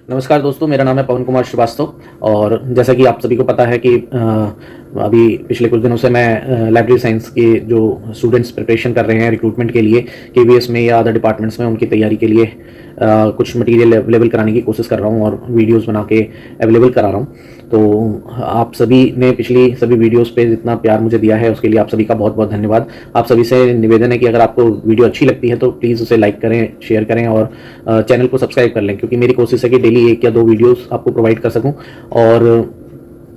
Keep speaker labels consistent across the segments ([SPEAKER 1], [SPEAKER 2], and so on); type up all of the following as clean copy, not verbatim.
[SPEAKER 1] नमस्कार दोस्तों, मेरा नाम है पवन कुमार श्रीवास्तव। और जैसा कि आप सभी को पता है कि अभी पिछले कुछ दिनों से मैं लाइब्रेरी साइंस के जो स्टूडेंट्स प्रिपरेशन कर रहे हैं रिक्रूटमेंट के लिए केवीएस में या अदर डिपार्टमेंट्स में, उनकी तैयारी के लिए कुछ मटेरियल अवेलेबल कराने की कोशिश कर रहा हूँ और वीडियोस बना के अवेलेबल करा रहा हूँ। तो आप सभी ने पिछली सभी वीडियोस पे जितना प्यार मुझे दिया है उसके लिए आप सभी का बहुत बहुत धन्यवाद। आप सभी से निवेदन है कि अगर आपको वीडियो अच्छी लगती है तो प्लीज़ उसे लाइक करें, शेयर करें और चैनल को सब्सक्राइब कर लें, क्योंकि मेरी कोशिश है कि डेली 1 या 2 वीडियोस आपको प्रोवाइड कर सकूं और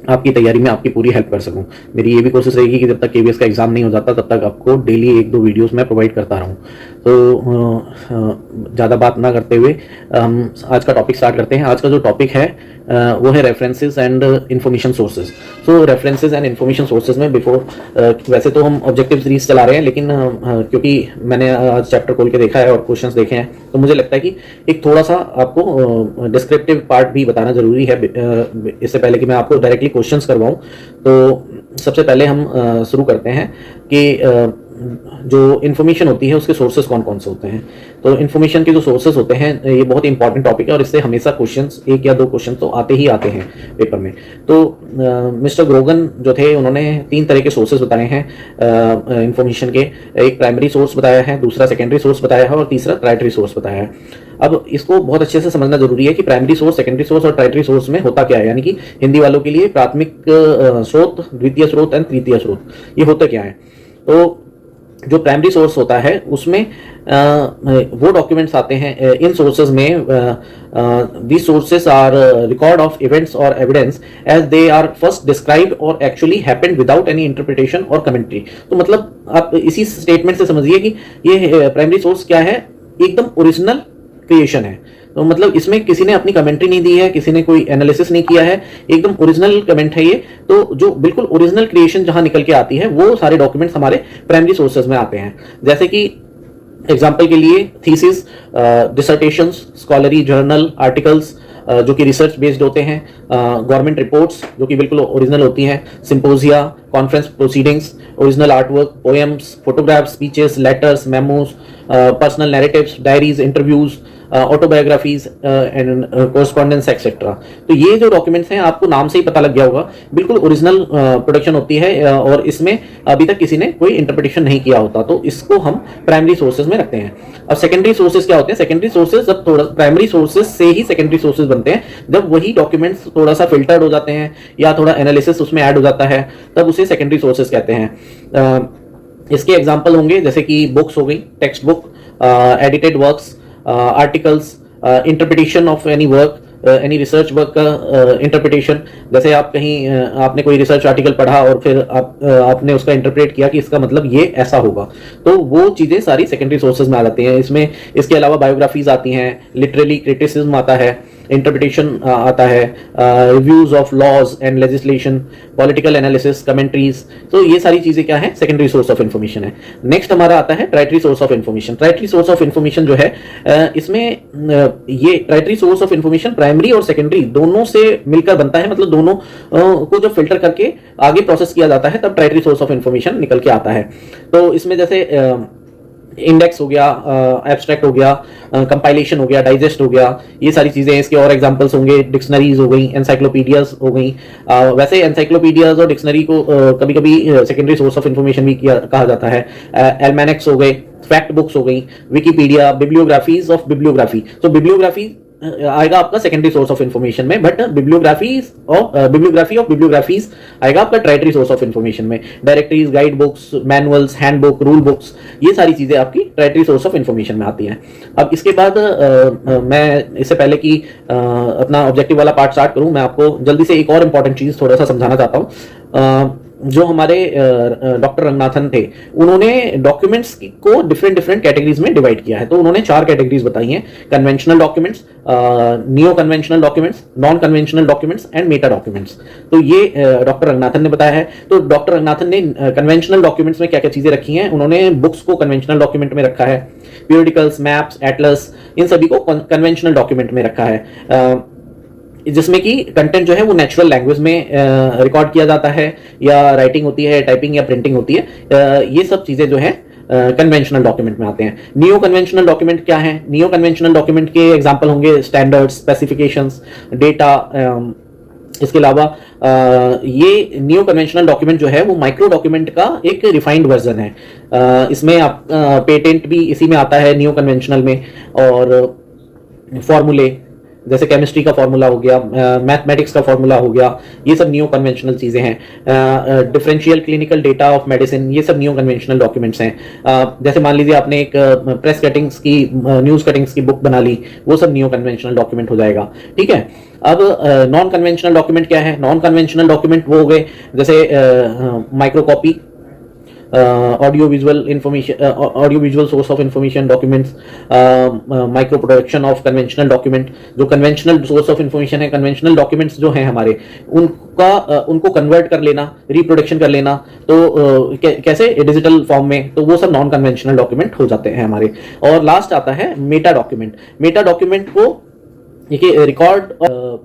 [SPEAKER 1] आपकी तैयारी में आपकी पूरी हेल्प कर सकूं। मेरी ये भी कोशिश रहेगी कि जब तक केवीएस का एग्जाम नहीं हो जाता तब तक आपको डेली 1-2 वीडियोस मैं प्रोवाइड करता रहूं। तो ज़्यादा बात ना करते हुए हम आज का टॉपिक स्टार्ट करते हैं। आज का जो टॉपिक है वो है references and information sources. So references and information sources में वैसे तो हम ऑब्जेक्टिव सीरीज चला रहे हैं, लेकिन क्योंकि मैंने आज चैप्टर खोल के देखा है और क्वेश्चंस देखे हैं, तो मुझे लगता है कि एक थोड़ा सा आपको डिस्क्रिप्टिव पार्ट भी बताना जरूरी है। इससे पहले कि मैं आपको डायरेक्टली क्वेश्चंस करवाऊं, तो सबसे पहले हम शुरू करते हैं कि जो इन्फॉर्मेशन होती है उसके सोर्सेज कौन कौन से होते हैं। तो इन्फॉर्मेशन के जो सोर्सेज होते हैं ये बहुत इंपॉर्टेंट टॉपिक है और इससे हमेशा क्वेश्चंस 1 या 2 क्वेश्चन तो आते ही आते हैं पेपर में। तो मिस्टर ग्रोगन जो थे उन्होंने 3 तरह के सोर्सेज बताए हैं इन्फॉर्मेशन के। एक प्राइमरी सोर्स बताया है, दूसरा सेकेंडरी सोर्स बताया है और तीसरा ट्राइटरी सोर्स बताया है। अब इसको बहुत अच्छे से समझना जरूरी है कि प्राइमरी सोर्स, सेकेंडरी सोर्स और ट्राइटरी सोर्स में होता क्या है। यानी कि हिंदी वालों के लिए प्राथमिक स्रोत, द्वितीय स्रोत एंड तृतीय स्रोत, ये होता क्या है। तो जो प्राइमरी सोर्स होता है उसमें वो डॉक्यूमेंट्स आते हैं। इन सोर्सेज में these sources are record of events or evidence as they are first described or actually happened without any interpretation or commentary। तो मतलब आप इसी स्टेटमेंट से समझिए कि ये प्राइमरी सोर्स क्या है, एकदम ओरिजिनल क्रिएशन है। तो मतलब इसमें किसी ने अपनी कमेंट्री नहीं दी है, किसी ने कोई एनालिसिस नहीं किया है, एकदम ओरिजिनल कमेंट है ये। तो जो बिल्कुल ओरिजिनल क्रिएशन जहां निकल के आती है वो सारे डॉक्यूमेंट्स हमारे प्राइमरी सोर्सेज में आते हैं। जैसे कि एग्जाम्पल के लिए थीसिस, डिसर्टेशंस, स्कॉलरी जर्नल आर्टिकल्स जो कि रिसर्च बेस्ड होते हैं, गवर्नमेंट रिपोर्ट्स जो कि बिल्कुल ओरिजिनल होती हैं, symposia, conference proceedings, original artwork, poems, photographs, speeches, letters, memos, personal narratives, diaries, interviews, autobiographies and correspondence etcetera. तो ये जो डॉक्यूमेंट्स हैं आपको नाम से ही पता लग गया होगा, बिल्कुल ओरिजिनल प्रोडक्शन होती है और इसमें अभी तक किसी ने कोई इंटरप्रिटेशन नहीं किया होता। तो इसको हम प्राइमरी सोर्सेज में रखते हैं। अब सेकेंडरी सोर्सेज क्या होते हैं? सेकेंडरी सोर्सेज जब थोड़ा प्राइमरी सोर्सेज से ही सेकेंडरी सोर्सेज बनते हैं, जब वही डॉक्यूमेंट्स थोड़ा सा फिल्टर्ड हो जाते हैं या थोड़ा एनालिसिस उसमें ऐड हो जाता है, तब उसे सेकेंडरी सोर्सेज कहते हैं। इसके एग्जाम्पल होंगे जैसे कि बुक्स हो गई, text book, edited works, articles, interpretation of any work, any research work का इंटरप्रिटेशन। जैसे आप कहीं आपने कोई रिसर्च आर्टिकल पढ़ा और फिर आपने उसका इंटरप्रेट किया कि इसका मतलब ये ऐसा होगा, तो वो चीज़ें सारी सेकेंडरी सोर्सेज में आ जाती हैं। इसमें इसके अलावा बायोग्राफीज आती हैं, लिटरेरी क्रिटिसिज्म आता है, इंटरप्रिटेशन आता है, reviews of laws and legislation, political analysis, commentaries. तो ये सारी चीजें क्या है? सेकेंडरी सोर्स ऑफ इन्फॉर्मेशन है। नेक्स्ट हमारा आता है tertiary source of information. Tertiary source of information जो है इसमें ये tertiary source of information primary और सेकेंडरी दोनों से मिलकर बनता है। मतलब दोनों को जब फिल्टर करके आगे प्रोसेस किया जाता है तब ट्राइटरी सोर्स ऑफ इन्फॉर्मेशन निकल के आता है। तो इसमें जैसे इंडेक्स हो गया, एब्स्ट्रैक्ट हो गया, कंपाइलेशन हो गया, डाइजेस्ट हो गया, ये सारी चीजें। इसके और एग्जांपल्स होंगे, डिक्शनरीज हो गई, एनसाइक्लोपीडियाज हो गई। वैसे एनसाइक्लोपीडियाज और डिक्शनरी को कभी कभी सेकेंडरी सोर्स ऑफ इन्फॉर्मेशन भी कहा जाता है। एल्मेनेक्स हो गए, फैक्ट बुक्स हो गई, विकीपीडिया, बिब्लियोग्राफीज ऑफ बिब्लियोग्राफी। तो बिब्लियोग्राफी आएगा आपका सेकेंडरी सोर्स ऑफ इन्फॉर्मेशन में, बट बिब्लियोग्राफी ऑफ बिब्लियोग्राफीज आएगा आपका ट्राइटरी सोर्स ऑफ इन्फॉर्मेशन में। Directories, guide books, manuals, handbook, rule books, ये सारी चीजें आपकी ट्राइटरी सोर्स ऑफ इन्फॉर्मेशन में आती हैं। अब इसके बाद मैं इससे पहले कि अपना ऑब्जेक्टिव वाला पार्ट स्टार्ट करूं, मैं आपको जल्दी से एक और इंपॉर्टेंट चीज थोड़ा सा समझाना चाहता हूं। जो हमारे डॉक्टर रंगनाथन थे, उन्होंने डॉक्यूमेंट्स को डिफरेंट कैटेगरीज में डिवाइड किया है। तो उन्होंने 4 कैटेगरीज बताई हैं: conventional documents, neo conventional documents, non conventional documents and Meta documents. तो ये डॉक्टर रंगनाथन ने बताया है। तो डॉक्टर रंगनाथन ने कन्वेंशनल डॉक्यूमेंट्स में क्या क्या चीजें रखी हैं? उन्होंने बुक्स को कन्वेंशनल डॉक्यूमेंट में रखा है, पीरियडिकल्स, मैप्स, एटलस, इन सभी को कन्वेंशनल डॉक्यूमेंट में रखा है, जिसमें कि कंटेंट जो है वो नेचुरल लैंग्वेज में रिकॉर्ड किया जाता है, या राइटिंग होती है, टाइपिंग या प्रिंटिंग होती है। ये सब चीजें जो है कन्वेंशनल डॉक्यूमेंट में आते हैं। नियो कन्वेंशनल डॉक्यूमेंट क्या है? नियो कन्वेंशनल डॉक्यूमेंट के एग्जांपल होंगे स्टैंडर्ड्स, स्पेसिफिकेशंस, डेटा। इसके अलावा ये न्यू कन्वेंशनल डॉक्यूमेंट जो है वो माइक्रो डॉक्यूमेंट का एक रिफाइंड वर्जन है। इसमें आप पेटेंट भी इसी में आता है न्यू कन्वेंशनल में, और फॉर्मूले जैसे केमिस्ट्री का फॉर्मूला हो गया, मैथमेटिक्स का फॉर्मूला हो गया, ये सब न्यू कन्वेंशनल चीज़ें हैं। Differential clinical data of medicine, ये सब न्यू कन्वेंशनल डॉक्यूमेंट्स हैं। जैसे मान लीजिए आपने एक प्रेस कटिंग्स की, न्यूज़ कटिंग्स की बुक बना ली, वो सब न्यू कन्वेंशनल डॉक्यूमेंट हो जाएगा। ठीक है। अब नॉन कन्वेंशनल डॉक्यूमेंट क्या है? नॉन कन्वेंशनल डॉक्यूमेंट वो हो गए जैसे micro copy, audio visual information, audio visual source of information documents, micro production of conventional document. जो कन्वेंशनल सोर्स ऑफ इंफॉर्मेशन है, कन्वेंशनल डॉक्यूमेंट्स जो हैं हमारे, उनको कन्वर्ट कर लेना, रिप्रोडक्शन कर लेना, तो कैसे डिजिटल फॉर्म में, तो वो सब नॉन कन्वेंशनल डॉक्यूमेंट हो जाते हैं हमारे। और लास्ट आता है मेटा डॉक्यूमेंट। मेटा डॉक्यूमेंट को देखिए, रिकॉर्ड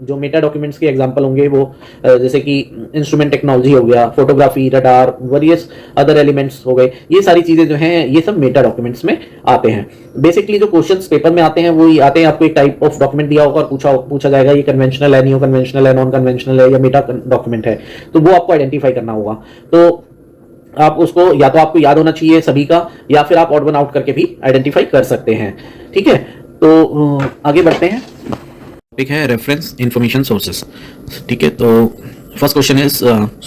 [SPEAKER 1] जो मेटा डॉक्यूमेंट्स के एग्जांपल होंगे वो जैसे कि इंस्ट्रूमेंट टेक्नोलॉजी हो गया, photography, radar, various other elements हो गए, ये सारी चीजें जो हैं ये सब मेटा डॉक्यूमेंट्स में आते हैं। बेसिकली जो क्वेश्चंस पेपर में आते हैं वो ही आते हैं, आपको एक टाइप ऑफ डॉक्यूमेंट दिया होगा और पूछा जाएगा ये कन्वेंशनल है, न्यू कन्वेंशनल है, नॉन कन्वेंशनल है या मेटा डॉक्यूमेंट है, तो वो आपको आइडेंटिफाई करना होगा। तो आप उसको या तो आपको याद होना चाहिए सभी का, या फिर आप ऑड वन आउट करके भी आइडेंटिफाई कर सकते हैं। ठीक है, तो आगे बढ़ते हैं। टॉपिक है रेफरेंस इंफॉर्मेशन सोर्सेस। ठीक है, तो फर्स्ट क्वेश्चन इज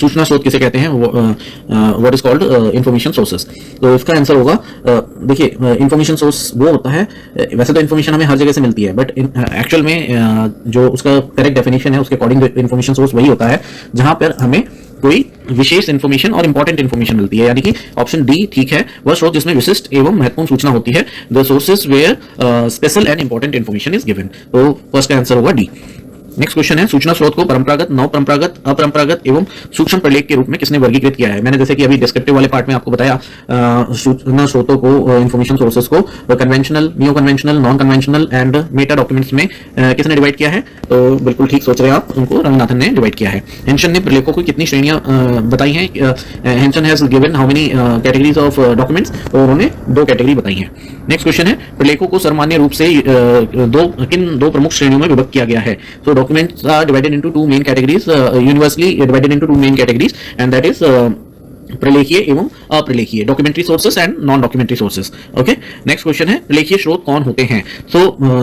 [SPEAKER 1] सूचना स्रोत किसे कहते हैं, what is called information sources. तो इसका आंसर होगा, देखिए इंफॉर्मेशन सोर्स वो होता है, वैसे तो इंफॉर्मेशन हमें हर जगह से मिलती है, बट एक्चुअल में जो उसका करेक्ट डेफिनेशन है उसके अकॉर्डिंग इंफॉर्मेशन सोर्स वही होता है जहां पर हमें कोई विशेष इंफॉर्मेशन और इंपॉर्टेंट इंफॉर्मेशन मिलती है। यानी कि ऑप्शन डी ठीक है, वह स्रोत जिसमें विशिष्ट एवं महत्वपूर्ण सूचना होती है, the sources where special and important information is given. तो फर्स्ट का आंसर होगा डी। नेक्स्ट क्वेश्चन है, सूचना स्रोत को परंपरागत, नव परंपरागत, अपरंपरागत एवं सूक्ष्म प्रलेख के रूप में किसने वर्गीकृत किया है। मैंने जैसे कि अभी डिस्क्रिप्टिव वाले पार्ट में आपको बताया, सूचना स्रोतों को, इंफॉर्मेशन सोर्सेस को conventional, new conventional, non conventional and Meta documents में किसने डिवाइड किया है। तो बिल्कुल ठीक सोच रहे हैं आप, उनको रंगनाथन ने डिवाइड किया है। हेंशन ने प्रलेखों को कितनी श्रेणियां बताई हैं, हेंशन has given how many categories of documents, तो उन्होंने 2 कैटेगरी बताई है। नेक्स्ट क्वेश्चन है, प्रलेखों को सामान्य रूप से किन दो प्रमुख श्रेणियों में विभक्त किया गया है। तो documents are divided into 2 main categories, universally divided into 2 main categories, and that is प्रलेखीय एवं अप्रलेखीय, documentary sources and non documentary sources. Okay, next question है, प्रलेखीय स्रोत कौन होते हैं। सो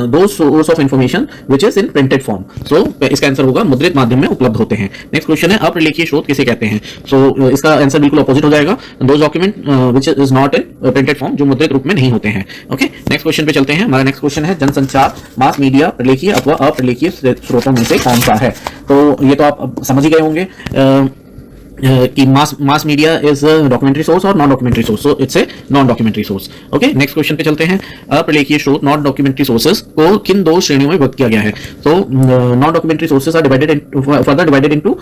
[SPEAKER 1] दो source of information which is in printed form. So इसका आंसर होगा मुद्रित माध्यम में उपलब्ध होते हैं। नेक्स्ट क्वेश्चन है, अप्रलेखीय स्रोत किसे कहते हैं। सो इसका आंसर बिल्कुल अपोजिट हो जाएगा, दो document which is not in printed form, जो मुद्रित रूप में नहीं होते हैं। ओके, नेक्स्ट क्वेश्चन पे चलते हैं। हमारा नेक्स्ट क्वेश्चन है, जनसंचार मास मीडिया प्रलेखीय अथवा अप्रलेखीय स्रोतों में से कौन सा है। तो ये तो आप समझ ही गए होंगे कि mass media is documentary source और non documentary source, so it's a non documentary source. Okay, next question पे चलते हैं। अप्रलेखीय स्रोत, नॉन डॉक्यूमेंट्री सोर्सेस को किन 2 श्रेणियों में विभक्त किया गया है। तो non documentary sources are further divided into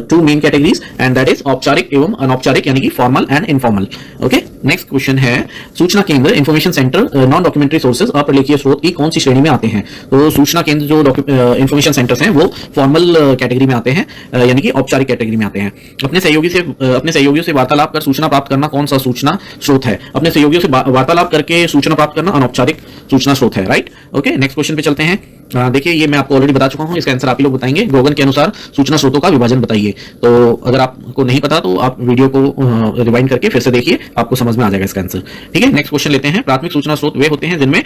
[SPEAKER 1] 2 main categories, and that is औपचारिक एवं अनौपचारिक, यानी कि formal and informal. Okay, next question है, सूचना केंद्र, information centre, non documentary sources अप्रलेखीय स्रोत की कौन सी श्रेणी में आते हैं। तो सूचना केंद्र जो इंफॉर्मेशन सेंटर्स हैं वो फॉर्मल कैटेगरी में आते हैं, यानी कि औपचारिक कैटेगरी में आते हैं। अपने सहयोगियों से वार्तालाप कर सूचना प्राप्त करना कौन सा सूचना स्रोत है। अपने सहयोगियों से वार्तालाप करके सूचना प्राप्त करना अनौपचारिक सूचना स्रोत है, राइट। ओके, नेक्स्ट क्वेश्चन पे चलते हैं। देखिए, ये मैं आपको ऑलरेडी बता चुका हूं, इसका आंसर आप ही लोग बताएंगे। ग्रोगन के अनुसार सूचना स्रोतों का विभाजन बताइए। तो अगर आपको नहीं पता तो आप वीडियो को रिवाइंड करके फिर से देखिए, आपको समझ में आ जाएगा इसका आंसर। ठीक है, नेक्स्ट क्वेश्चन लेते हैं। प्राथमिक सूचना स्रोत वे होते हैं जिनमें,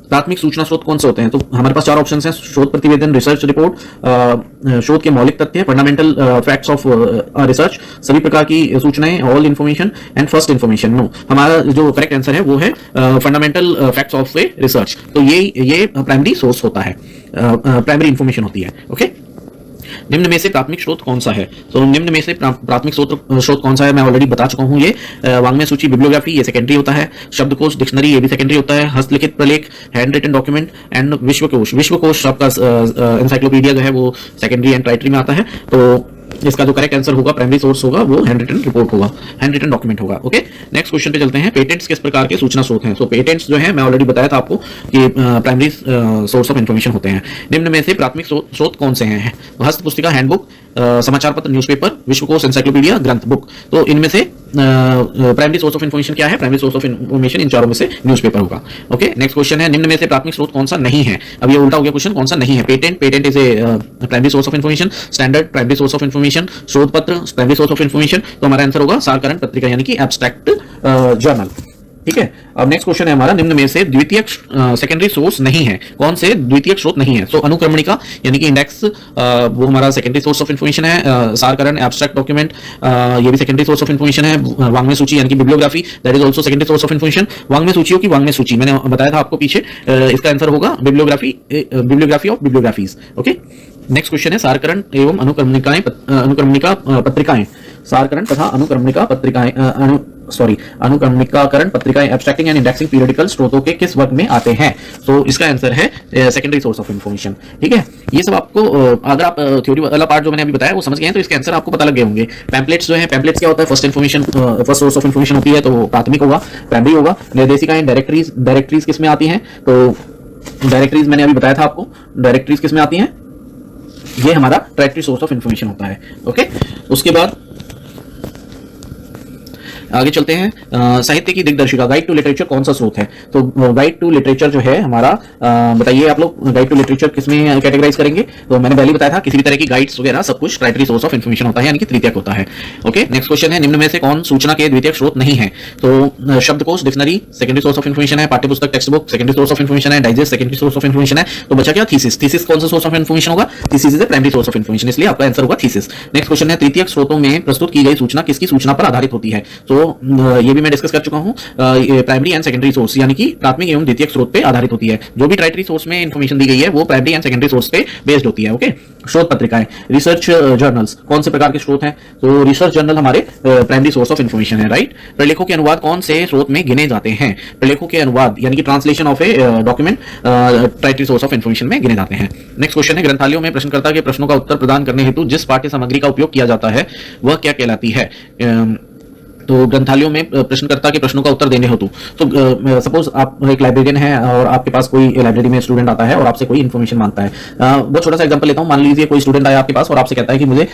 [SPEAKER 1] प्राथमिक सूचना स्रोत कौन से होते हैं। तो हमारे पास 4 ऑप्शन हैं, शोध प्रतिवेदन, रिसर्च रिपोर्ट, शोध के मौलिक तथ्य, फंडामेंटल फैक्ट्स ऑफ रिसर्च, सभी प्रकार की सूचनाएं, all information and first information. No, हमारा जो करेक्ट आंसर है वो है fundamental facts of a research. तो ये प्राइमरी सोर्स होता है, प्राइमरी इंफॉर्मेशन होती है। ओके, निम्न में से प्राथमिक स्रोत कौन सा है। तो निम्न में से प्राथमिक स्रोत कौन सा है, मैं ऑलरेडी बता चुका हूं। ये वांग्मय सूची, बिब्लियोग्राफी, ये सेकेंडरी होता है। शब्दकोश, डिक्शनरी, ये भी सेकेंडरी होता है। हस्तलिखित प्रलेख, हैंड रिटन डॉक्यूमेंट एंड विश्वकोश आपका एनसाइक्लोपीडिया जो है वो सेकेंडरी एंड टर्टियरी में आता है। तो इसका जो करेक्ट आंसर होगा, प्राइमरी सोर्स होगा, वो हैंड रिटन रिपोर्ट होगा, हैंड रिटन डॉक्यूमेंट होगा। ओके, नेक्स्ट क्वेश्चन पे चलते हैं। पेटेंट्स किस प्रकार के सूचना स्रोत हैं। तो पेटेंट्स जो है मैं ऑलरेडी बताया था आपको कि प्राइमरी सोर्स ऑफ इंफॉर्मेशन होते हैं। निम्न में से प्राथमिक स्रोत कौन से हैं। हस्त पुस्तिका, हैंडबुक, समाचार पत्र, न्यूज़पेपर, विश्वकोश, एनसाइक्लोपीडिया, ग्रंथ, बुक। तो इनमें से प्राइमरी सोर्स ऑफ इन्फॉर्मेशन क्या है? Primary source of information in चारों में से न्यूज़पेपर होगा। ओके, नेक्स्ट क्वेश्चन है, निम्न में से प्राथमिक स्रोत कौन सा नहीं है? अब ये उल्टा हो गया क्वेश्चन, कौन सा नहीं है? Patent is a primary source of information, standard primary source of information, शोध पत्र प्राइमरी सोर्स ऑफ इन्फॉर्मेशन। तो हमारा आंसर होगा सारकरण पत्रिका यानी कि एब्स्ट्रैक्ट जर्नल। ठीक है, अब नेक्स्ट क्वेश्चन है हमारा, निम्न में से द्वितीयक सेकेंडरी सोर्स नहीं है? कौन से द्वितीयक स्रोत नहीं है? तो अनुक्रमणिका यानी कि इंडेक्स, वो हमारा सेकेंडरी सोर्स ऑफ इन्फॉर्मेशन है। सारकरण एब्स्ट्रैक्ट डॉक्यूमेंट, ये भी सेकेंडरी सोर्स ऑफ इन्फॉर्मेशन है। वांग्मय सूची यानी कि bibliography, that is also secondary source of information. वांग्मय सूचियों की वांग्मय सूची मैंने बताया था आपको पीछे, इसका आंसर होगा bibliography of bibliographies. Okay, next question है, सारकरण एवं अनुक्रमणिका पत्रिकाएं, सारकरण तथा अनुक्रमणिका पत्रिकाएं, अनुक्रमणिकाकरण पत्रिकाएं एब्स्ट्रैक्टिंग एंड इंडेक्सिंग पीरियडिकल स्रोतों के किस वर्ग में आते हैं? तो इसका आंसर है सेकेंडरी सोर्स ऑफ इन्फॉर्मेशन। ठीक है, ये सब आपको अगर आप थ्योरी वाला पार्ट जो मैंने अभी बताया वो समझ गए हैं तो इसके आंसर आपको पता लग गए होंगे। पैम्पलेट्स जो है, पैम्पलेट्स क्या होता है? फर्स्ट सोर्स ऑफ इन्फॉर्मेशन होती है, तो वो प्राथमिक होगा, प्राइमरी होगा। निर्देशिकाएं, डायरेक्टरीज किस में आती हैं? तो डायरेक्टरीज मैंने अभी बताया था आपको, डायरेक्टरीज किस में आती हैं? ये हमारा टर्टियरी सोर्स ऑफ इन्फॉर्मेशन होता है। ओके, उसके बाद आगे चलते हैं, साहित्य की दिग्दर्शिका, गाइड टू लिटरेचर कौन सा स्रोत है? तो गाइड टू लिटरेचर जो है हमारा, बताइए आप लोग, गाइड टू लिटरेचर किसमें कैटेगराइज करेंगे? तो मैंने पहले बताया था, किसी भी तरह की गाइड्स वगैरह सब कुछ टर्टियरी सोर्स ऑफ इन्फॉर्मेशन होता है, यानी कि तृतीयक होता है। ओके, नेक्स्ट क्वेश्चन है, निम्न में से कौन सूचना के द्वितीयक स्रोत नहीं है? तो शब्दकोश, dictionary secondary source of information है, पाठ्यपुस्तक textbook secondary source of information है, digest secondary source of information है। तो बचा क्या? थीसिस कौन सा सोर्स ऑफ इन्फॉर्मेशन होगा? Thesis is a primary source of information, इसलिए आपका आंसर होगा थीसिस। नेक्स्ट क्वेश्चन है, तृतीयक स्रोतों में प्रस्तुत की गई सूचना किसकी सूचना पर आधारित होती है? तो ये भी मैं डिस्कस कर चुका हूं, प्राइमरी एंड सेकेंडरी सोर्स यानी कि प्राथमिक एवं द्वितीयक स्रोत पे आधारित होती है। जो भी टर्टियरी सोर्स में इंफॉर्मेशन दी गई है वो प्राइमरी एंड सेकेंडरी सोर्स पे बेस्ड होती है। ओके, शोध पत्रिकाएं, रिसर्च जर्नल्स कौन से प्रकार के स्रोत हैं? तो रिसर्च जर्नल हमारे प्राइमरी सोर्स ऑफ इन्फॉर्मेशन है, राइट। प्रलेखों के अनुवाद कौन से स्रोत में गिने जाते हैं? प्रलेखों के अनुवाद यानी कि translation of a document tertiary source of information में गिने जाते हैं। नेक्स्ट क्वेश्चन है, ग्रंथालयों में प्रश्नकर्ता के प्रश्नों का उत्तर प्रदान करने हेतु जिस पाठ्य सामग्री का उपयोग किया जाता है वह क्या कहलाती है? तो ग्रंथालयों में प्रश्नकर्ता के प्रश्नों का उत्तर देने हेतु, तो सपोज आप एक लाइब्रेरियन है और आपके पास कोई लाइब्रेरी में स्टूडेंट आता है और आपसे कोई इन्फॉर्मेशन मांगता है। बहुत छोटा सा एग्जांपल लेता हूं, मान लीजिए कोई स्टूडेंट आया आपके पास और आपसे कहता है कि मुझे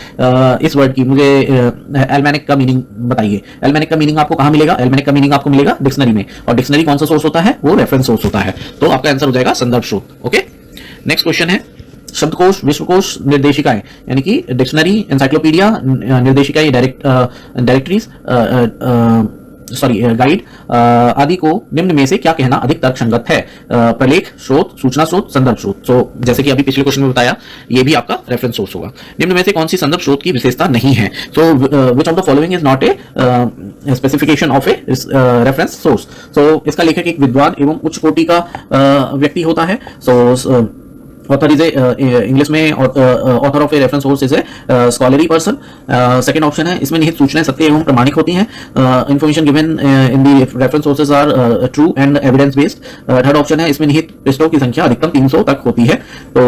[SPEAKER 1] इस वर्ड की, मुझे एल्मेनिक का मीनिंग बताइए। एल्मेनिक का मीनिंग आपको कहां मिलेगा? एल्मेनिक का मीनिंग आपको मिलेगा डिक्शनरी में, और डिक्शनरी कौन सा सोर्स होता है? वो रेफरेंस सोर्स होता है। तो आपका आंसर हो जाएगा संदर्भ स्रोत। ओके, नेक्स्ट क्वेश्चन है, शब्दकोश, विश्वकोश, निर्देशिकाएं यानी कि डिक्शनरी, एनसाइक्लोपीडिया, निर्देशिकाएं, डायरेक्टरीज, गाइड आदि को निम्न में से क्या कहना अधिक तर्कसंगत है? प्रलेख, स्रोत, सूचना स्रोत, संदर्भ स्रोत। तो जैसे कि अभी पिछले क्वेश्चन में बताया, ये भी आपका रेफरेंस सोर्स होगा। निम्न में से कौन सी संदर्भ स्रोत की विशेषता नहीं है? तो which of the following is not a specification of a reference source? तो इसका लेखक एक विद्वान एवं उच्च कोटि का व्यक्ति होता है। सो ऑथर इज इंग्लिश में author of a reference source is a scholarly person. Second option है, इसमें निहित सूचनाएं सत्य एवं प्रमाणिक होती हैं। Information given in the reference sources are true and evidence based. Third option है, इसमें निहित पृष्ठों की संख्या अधिकतम 300 तक होती है। तो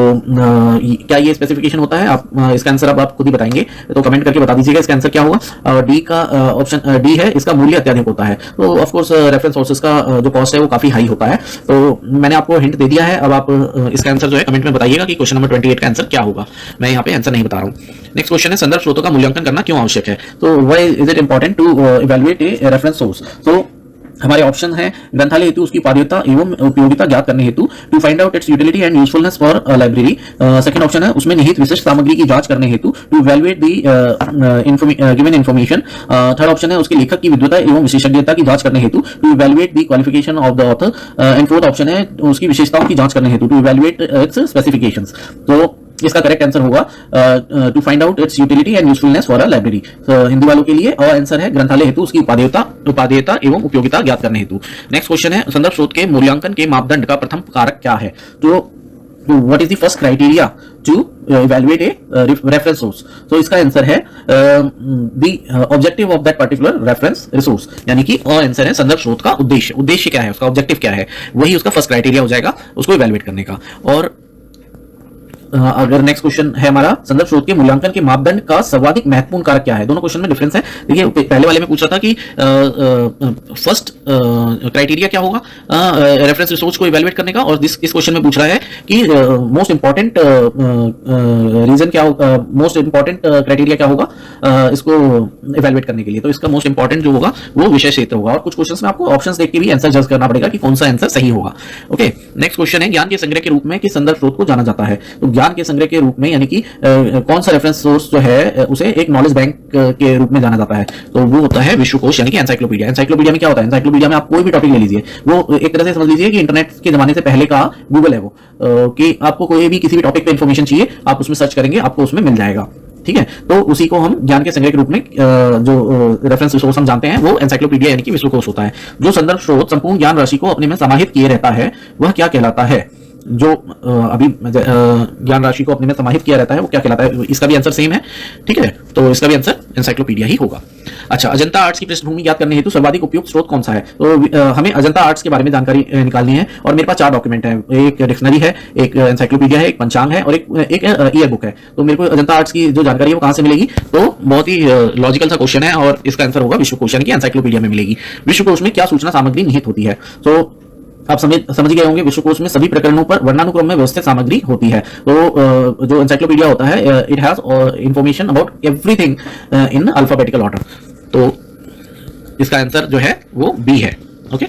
[SPEAKER 1] क्या ये स्पेसिफिकेशन होता है? आप इसका आंसर अब आप खुद ही बताएंगे, तो कमेंट करके बता दीजिएगा इसका आंसर क्या होगा। डी का ऑप्शन डी है, इसका मूल्य अत्यधिक होता है। तो ऑफकोर्स रेफरेंस सोर्सेज का जो कॉस्ट है वो काफी हाई होता है। तो मैंने आपको हिंट दे दिया है, अब आप इसका आंसर जो है कमेंट में बताइएगा कि क्वेश्चन नंबर 28 का आंसर क्या होगा। मैं यहाँ पे आंसर नहीं बता रहा हूँ। नेक्स्ट क्वेश्चन है, संदर्भ स्रोतों का मूल्यांकन करना क्यों आवश्यक है? तो why is it important to evaluate a reference source? तो हमारे ऑप्शन है, ग्रंथालय हेतु उसकी उपादेयता एवं उपयोगिता ज्ञात करने हेतु, to find out its utility and usefulness for library. Second option है, उसमें निहित विशिष्ट सामग्री की जांच करने हेतु, to evaluate the given information. Third option है, उसके लेखक की विद्वता एवं विशेषज्ञता की जांच करने हेतु, to evaluate the qualification of the author. And fourth option है, उसकी विशेषताओं की जांच करने हेतु, टू इवैल्यूएट इट्स स्पेसिफिकेशंस। तो इसका करेक्ट आंसर होगा to find out its utility and usefulness for a library. Hindi वालों के लिए, और आंसर है ग्रंथालय हेतु उसकी उपादेयता एवं उपयोगिता ज्ञात करने हेतु। नेक्स्ट क्वेश्चन है, संदर्भ स्रोत के मूल्यांकन के मापदंड का प्रथम कारक क्या है? तो what is the first criteria to evaluate a reference source? तो इसका आंसर है the objective of that particular reference resource, यानी कि और आंसर है संदर्भ स्रोत का उद्देश्य। उद्देश्य क्या है, उसका ऑब्जेक्टिव क्या है, वही उसका फर्स्ट क्राइटेरिया हो जाएगा उसको इवैल्यूएट करने का। और अगर नेक्स्ट क्वेश्चन है हमारा, संदर्भ स्रोत के मूल्यांकन के मापदंड का सर्वाधिक महत्वपूर्ण कारक क्या है। दोनों क्वेश्चन में डिफरेंस है। देखिए पहले वाले में पूछा था कि फर्स्ट क्राइटेरिया क्या होगा रेफरेंस रिसोर्स को इवैल्यूएट करने का, और इस क्वेश्चन में पूछ रहा है कि मोस्ट इंपॉर्टेंट रीजन क्या होगा, मोस्ट इंपॉर्टेंट क्राइटेरिया क्या होगा इसको इवैल्यूएट करने के लिए। तो इसका मोस्ट इंपॉर्टेंट जो होगा वो विषय क्षेत्र होगा, और कुछ क्वेश्चंस में आपको ऑप्शंस देख के भी आंसर जज करना पड़ेगा कि कौन सा आंसर सही होगा। ओके, नेक्स्ट क्वेश्चन है, ज्ञान के संग्रह के रूप में किस संदर्भ स्रोत को जाना जाता है। तो ज्ञान के संग्रह के रूप में यानी कि कौन सा रेफरेंस सोर्स जो है उसे एक नॉलेज बैंक के रूप में जाना जाता है, तो वो होता है विश्वकोश यानी कि एनसाइक्लोपीडिया। एनसाइक्लोपीडिया में क्या होता है, एनसाइक्लोपीडिया में आप कोई भी टॉपिक ले लीजिए, वो एक तरह से समझ लीजिए कि इंटरनेट के जमाने से पहले का गूगल है वो, कि आपको कोई भी किसी भी टॉपिक पे इंफॉर्मेशन चाहिए आप उसमें सर्च करेंगे आपको उसमें मिल जाएगा। ठीक है, तो उसी को हम ज्ञान के संग्रह के रूप में जो रेफरेंस रिसोर्स हम जानते हैं वो एनसाइक्लोपीडिया यानी कि विश्वकोश होता है। जो संदर्भ स्रोत संपूर्ण ज्ञान राशि को अपने में समाहित किए रहता है वह क्या कहलाता है। जो अभी ज्ञान राशि को अपने में समाहित किया रहता है वो क्या कहलाता है, इसका भी आंसर सेम है। ठीक है, तो इसका भी आंसर एनसाइक्लोपीडिया ही होगा। अच्छा, अजंता आर्ट्स की पृष्ठभूमि याद करने हेतु सर्वाधिक उपयुक्त स्रोत कौन सा है। तो हमें अजंता आर्ट्स के बारे में जानकारी निकालनी है, और मेरे पास 4 डॉक्यूमेंट है, एक डिक्शनरी है, एक एनसाइक्लोपीडिया है, एक पंचांग है, और एक ईयर बुक है। तो मेरे को अजंता आर्ट्स की जो जानकारी है वो कहां से मिलेगी, तो बहुत ही लॉजिकल सा क्वेश्चन है, और इसका आंसर होगा विश्वकोश यानी कि एनसाइक्लोपीडिया में मिलेगी। विश्वकोश में क्या सूचना सामग्री निहित होती है, तो आप समझ गए होंगे विश्वकोश में सभी प्रकरणों पर वर्णानुक्रम में व्यवस्थित सामग्री होती है। तो जो एनसाइक्लोपीडिया होता है it has information about everything in alphabetical order. तो इसका आंसर जो है वो बी है। ओके,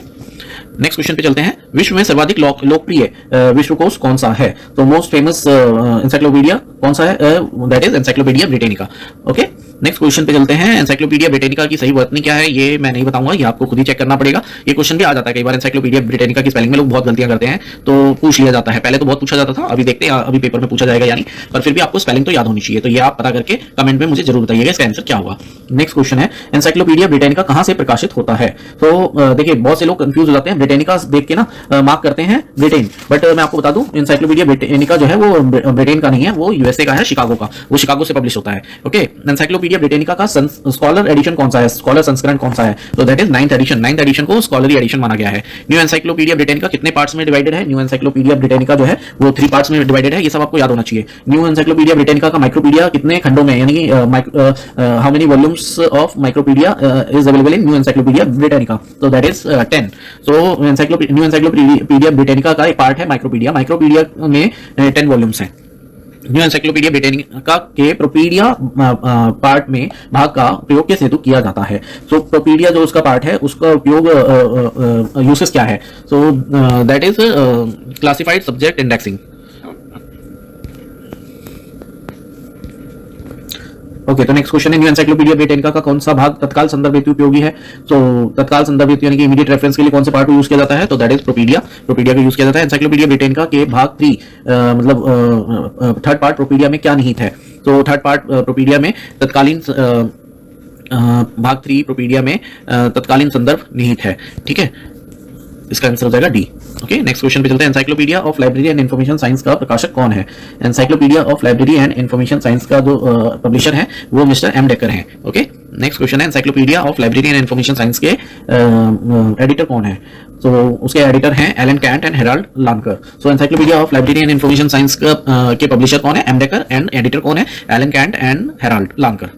[SPEAKER 1] नेक्स्ट क्वेश्चन पे चलते हैं। विश्व में सर्वाधिक लोकप्रिय विश्वकोश कौन सा है। तो मोस्ट फेमस एनसाइक्लोपीडिया कौन सा है, that is encyclopedia Britannica. Okay, next question पे चलते हैं। एनसाइक्लोपीडिया ब्रिटेनिका की सही वर्तनी क्या है ये मैं नहीं बताऊंगा, ये आपको खुद ही चेक करना पड़ेगा। ये क्वेश्चन भी आ जाता है कई बार, एनसाइक्लोपीडिया ब्रिटेनिका की स्पेलिंग में लोग बहुत गलतियां करते हैं तो पूछ लिया जाता है। पहले तो बहुत पूछा जाता था, अभी देखते हैं अभी पेपर में पूछा जाएगा यानी, पर फिर भी आपको स्पेलिंग तो याद होनी चाहिए। तो ये आप पता करके कमेंट में मुझे जरूर बताइएगा इसका आंसर क्या होगा। नेक्स्ट क्वेश्चन है, एनसाइक्लोपीडिया ब्रिटेनिका कहां से प्रकाशित होता है। तो देखिए बहुत से लोग कंफ्यूज हो जाते हैं, ब्रिटेनिका देख के ना मार्क करते हैं ब्रिटेन, बट मैं आपको बता दूं एनसाइक्लोपीडिया ब्रिटेनिका जो है वो ब्रिटेन का नहीं है, वो यूएसए का है, शिकागो का, वो शिकागो से पब्लिश होता है। ओके, एनसाइक्लोपीडिया ब्रिटेनिका का स्कॉलर एडिशन कौन सा है, स्कॉलर संस्करण कौन सा है, तो that is 9th edition. 9th edition को स्कॉलरी एडिशन माना गया है। न्यू एनसाइक्लोपीडिया ब्रिटेनिका कितने पार्ट्स में डिवाइडेड है। न्यू एनसाइक्लोपीडिया ब्रिटेनिका जो है वो 3 पार्ट्स में डिवाइडेड है, ये सब आपको याद होना चाहिए। न्यू एनसाइक्लोपीडिया ब्रिटेनिका का माइक्रोपीडिया कितने खंडों में, यानी कि how many volumes of Micropaedia is available in New encyclopedia Britannica, तो that is 10। So New encyclopedia Britannica का एक पार्ट है माइक्रोपीडिया। माइक्रोपीडिया में 10 वॉल्यूम्स हैं। न्यू एनसाइक्लोपीडिया ब्रिटेनिका के प्रोपीडिया पार्ट में भाग का प्रयोग किस हेतु किया जाता है। सो प्रोपीडिया जो उसका पार्ट है उसका उपयोग यूसेस क्या है, so that is classified subject indexing. Okay, तो नेक्स्ट क्वेश्चन है, न्यू एनसाइक्लोपीडिया ब्रिटेनिका का कौन सा भाग तत्काल संदर्भ हेतु उपयोगी है। तो तत्काल संदर्भ हेतु यानी कि इमीडिएट रेफरेंस के लिए कौन से पार्ट को यूज किया जाता है, तो दैट इज प्रोपीडिया। प्रोपीडिया का यूज किया जाता है। एनसाइक्लोपीडिया ब्रिटेनिका के भाग 3 मतलब थर्ड पार्ट प्रोपीडिया में क्या निहित है। तो थर्ड पार्ट प्रोपीडिया में तत्कालीन भाग 3 प्रोपीडिया में तत्कालीन संदर्भ निहित है। ठीक है, इसका आंसर हो जाएगा डी। ओके, नेक्स्ट क्वेश्चन पे चलते हैं। Encyclopedia of Library and Information Science का प्रकाशक कौन है। Encyclopedia of Library and Information Science का जो पब्लिशर है वो मिस्टर एम डेकर हैं। ओके, नेक्स्ट क्वेश्चन है, Encyclopedia of Library and Information Science के एडिटर कौन है। तो उसके एडिटर हैं Allen Kent and Harold Lancour. So Encyclopedia of Library and Information Science के पब्लिशर कौन है, एम डेकर, एंड एडिटर कौन है, Elon Kent and Harold Lancour.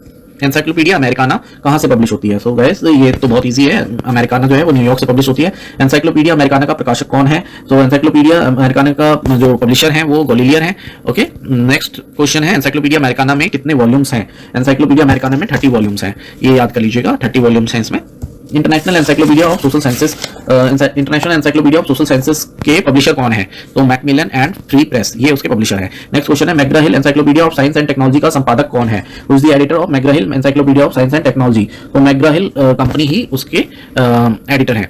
[SPEAKER 1] Encyclopedia Americana कहां से पब्लिश होती है। सो गाइस ये तो बहुत इजी है, अमेरिकाना जो है वो न्यूयॉर्क से पब्लिश होती है। एनसाइक्लोपीडिया अमेरिकाना का प्रकाशक कौन है। तो एनसाइक्लोपीडिया अमेरिकाना का जो पब्लिशर है वो गोलिलियर है। ओके, नेक्स्ट क्वेश्चन है, एनसाइक्लोपीडिया अमेरिकाना में कितने वॉल्यूम्स हैं। एनसाइक्लोपीडिया अमेरिकाना में 30 वॉल्यूम्स हैं, ये याद कर लीजिएगा, 30 वॉल्यूम्स हैं इसमें। International encyclopedia of social sciences, international encyclopedia of social sciences के पब्लिशर कौन है। तो मैकमिलन एंड फ्री प्रेस, ये उसके पब्लिशर है। नेक्स्ट क्वेश्चन है, McGraw Hill encyclopedia of science and technology का संपादक कौन है। Who is the editor of McGraw Hill encyclopedia of science and technology. तो मैकग्रा हिल कंपनी ही उसके एडिटर है।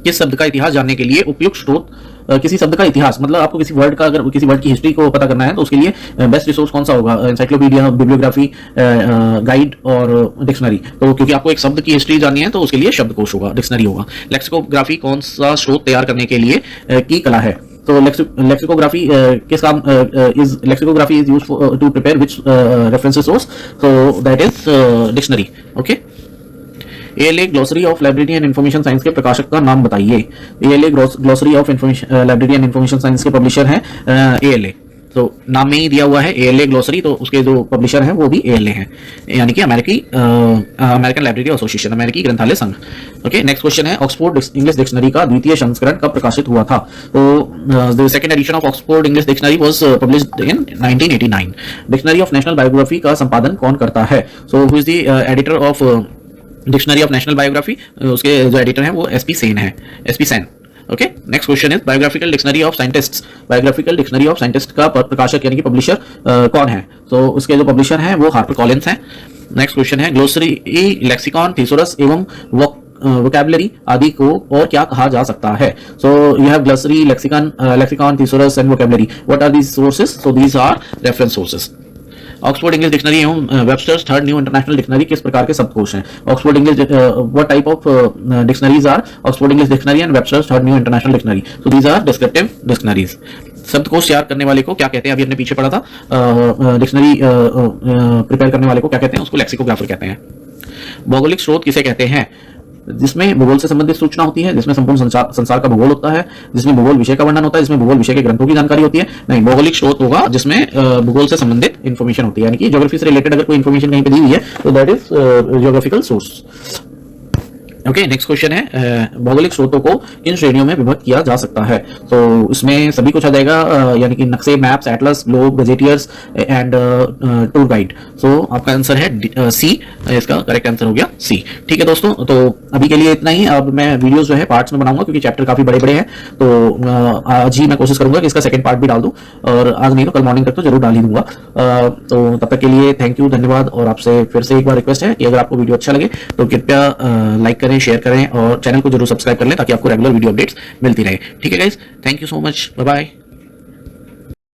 [SPEAKER 1] किस शब्द का इतिहास जानने के लिए उपयुक्त स्रोत, किसी शब्द का इतिहास मतलब आपको किसी वर्ड का, अगर किसी वर्ड की हिस्ट्री को पता करना है तो उसके लिए बेस्ट रिसोर्स कौन सा होगा। एनसाइक्लोपीडिया, बिब्लियोग्राफी, गाइड और डिक्शनरी। तो क्योंकि आपको एक शब्द की हिस्ट्री जाननी है तो उसके लिए शब्दकोश होगा, डिक्शनरी होगा। लेक्सिकोग्राफी कौन सा स्रोत तैयार करने के लिए की कला है। तो लेक्सिकोग्राफी किस काम lexicography is used to prepare which reference resource, तो that is dictionary. Okay, ALA Glossary of Library and Information Science के प्रकाशक का नाम बताइए। ALA Glossary of Library and Information Science के पब्लिशर हैं ALA। तो नाम में ही दिया हुआ है ALA ग्लोसरी, तो उसके जो पब्लिशर हैं वो भी ALA हैं, यानी कि अमेरिकन लाइब्रेरी एसोसिएशन, अमेरिकी ग्रंथालय संघ। ओके, नेक्स्ट क्वेश्चन है ऑक्सफोर्ड इंग्लिश डिक्शनरी का द्वितीय संस्करण कब प्रकाशित हुआ था? तो the second edition of Oxford English dictionary was published in 1989। Dictionary of national biography का संपादन कौन करता है? So who is the editor of dictionary of national biography? उसके जो एडिटर हैं वो SP सेन है, SP Sen. Okay, next question is biographical dictionary of scientists. Biographical dictionary of scientist का प्रकाशक यानी कि पब्लिशर कौन है? तो उसके जो पब्लिशर हैं वो हार्पर कॉलिंस हैं। नेक्स्ट क्वेश्चन है ग्लोसरी, लेक्सिकॉन, थिसोरस एवं वोकैबुलरी आदि को और क्या कहा जा सकता है? So you have glossary, lexicon, thesaurus and vocabulary. What are these sources? So these are reference sources. Oxford English Dictionary एवं Webster's Third New International Dictionary किस प्रकार के शब्दकोश हैं? Oxford English, what type of dictionaries are Oxford English Dictionary and Webster's Third New International dictionary? So these are descriptive dictionaries. शब्दकोश तैयार करने वाले को क्या कहते हैं? अभी हमने पीछे पढ़ा था, डिक्शनरी प्रिपेयर करने वाले को क्या कहते हैं? उसको लेक्सिकोग्राफर कहते हैं। भौगोलिक स्रोत किसे कहते हैं? जिसमें भूगोल से संबंधित सूचना होती है, जिसमें संपूर्ण संसार का भूगोल होता है, जिसमें भूगोल विषय का वर्णन होता है, जिसमें भूगोल विषय के ग्रंथों की जानकारी होती है। नहीं, भौगोलिक स्रोत होगा जिसमें भूगोल से संबंधित इंफॉर्मेशन होती है, यानी कि ज्योग्राफी से रिलेटेड अगर कोई इंफॉर्मेशन कहीं पे दी हुई है तो that is geographical source. Okay, next question है भौगोलिक स्रोतों को किन श्रेणियों में विभक्त किया जा सकता है? तो इसमें सभी कुछ आ जाएगा, यानी कि नक्शे, maps, atlas, globe, gazetteers and tour guide. So आपका आंसर है सी, इसका करेक्ट आंसर हो गया सी। ठीक है दोस्तों, तो अभी के लिए इतना ही। अब मैं वीडियोस जो है पार्ट्स में बनाऊंगा क्योंकि चैप्टर काफी बड़े बड़े हैं, तो आज ही मैं कोशिश करूंगा कि इसका सेकंड पार्ट भी डाल दूं, और आज नहीं तो कल मॉर्निंग तक तो जरूर डाल ही दूंगा। तो तब तक के लिए थैंक यू, धन्यवाद। और आपसे फिर से एक बार रिक्वेस्ट है कि अगर आपको वीडियो अच्छा लगे तो कृपया लाइक करें, शेयर करें और चैनल को जरूर सब्सक्राइब कर लें ताकि आपको रेगुलर वीडियो अपडेट्स मिलती रहे। ठीक है guys, thank you so much, bye bye.